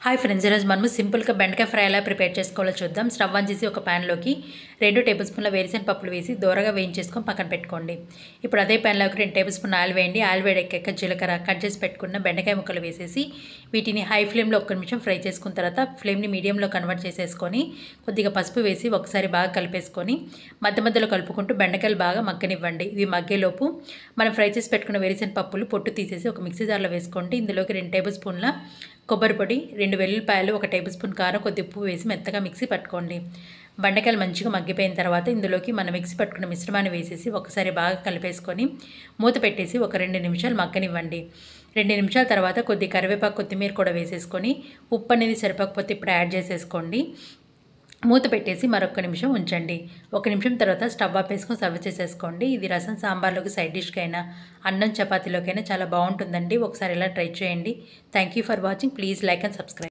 Hi friends, ఈరోజు మనము సింపుల్గా బెండకాయ ఫ్రై ఎలా ప్రిపేర్ చేసుకోవాలో చూద్దాం. స్టవ్ ఆన్ చేసి ఒక ప్యాన్లోకి 2 టేబుల్ స్పూన్ల వేరుశెనగ పప్పులు వేసి దోరగా వేయించేసుకొని పక్కన పెట్టుకోండి. ఇప్పుడు అదే ప్యాన్లోకి 2 టేబుల్ స్పూన్ ఆయిల్ వేయండి. ఆయిల్ వేడెక్కాక జీలకర్ర కట్ చేసి పెట్టుకున్న బెండకాయ ముక్కలు వేసేసి వీటిని హై ఫ్లేమ్లో 1 నిమిషం ఫ్రై చేసుకున్న తర్వాత ఫ్లేమ్ని మీడియంలో కన్వర్ట్ చేసేసుకొని కొద్దిగా పసుపు వేసి ఒకసారి బాగా కలిపేసుకొని మధ్య మధ్యలో కలుపుకుంటూ బెండకాయలు బాగా మగ్గనివ్వండి. ఇవి మగ్గేలోపు మనం ఫ్రై చేసి పెట్టుకున్న వేరుశెనగ పప్పులు పొట్టు తీసేసి ఒక మిక్సీ జార్లో వేసుకోండి. ఇందులోకి 2 టేబుల్ స్పూన్ల కొబ్బరి పొడి, 2 వెల్లుల్లిపాయలు, 1 టేబుల్ స్పూన్ కారం, కొద్ది ఉప్పు వేసి మెత్తగా మిక్సీ పట్టుకోండి. బెండకాయలు మంచిగా మగ్గిపోయిన తర్వాత ఇందులోకి మనం మిక్సీ పట్టుకున్న మిశ్రమాన్ని వేసేసి ఒకసారి బాగా కలిపేసుకొని మూత పెట్టేసి ఒక 2 నిమిషాలు మగ్గనివ్వండి. 2 నిమిషాల తర్వాత కొద్ది కరివేపాకు, కొత్తిమీర కూడా వేసేసుకొని ఉప్పు అనేది సరిపోకపోతే ఇప్పుడు యాడ్ చేసేసుకోండి. మూత పెట్టేసి మరొక నిమిషం ఉంచండి. 1 నిమిషం తర్వాత స్టవ్ ఆపేసుకొని సర్వ్ చేసేసుకోండి. ఇది రసం సాంబార్లోకి, సైడ్ డిష్కైనా, అన్నం చపాతీలోకైనా చాలా బాగుంటుందండి. ఒకసారి ఇలా ట్రై చేయండి. Thank you for watching. Please like and subscribe.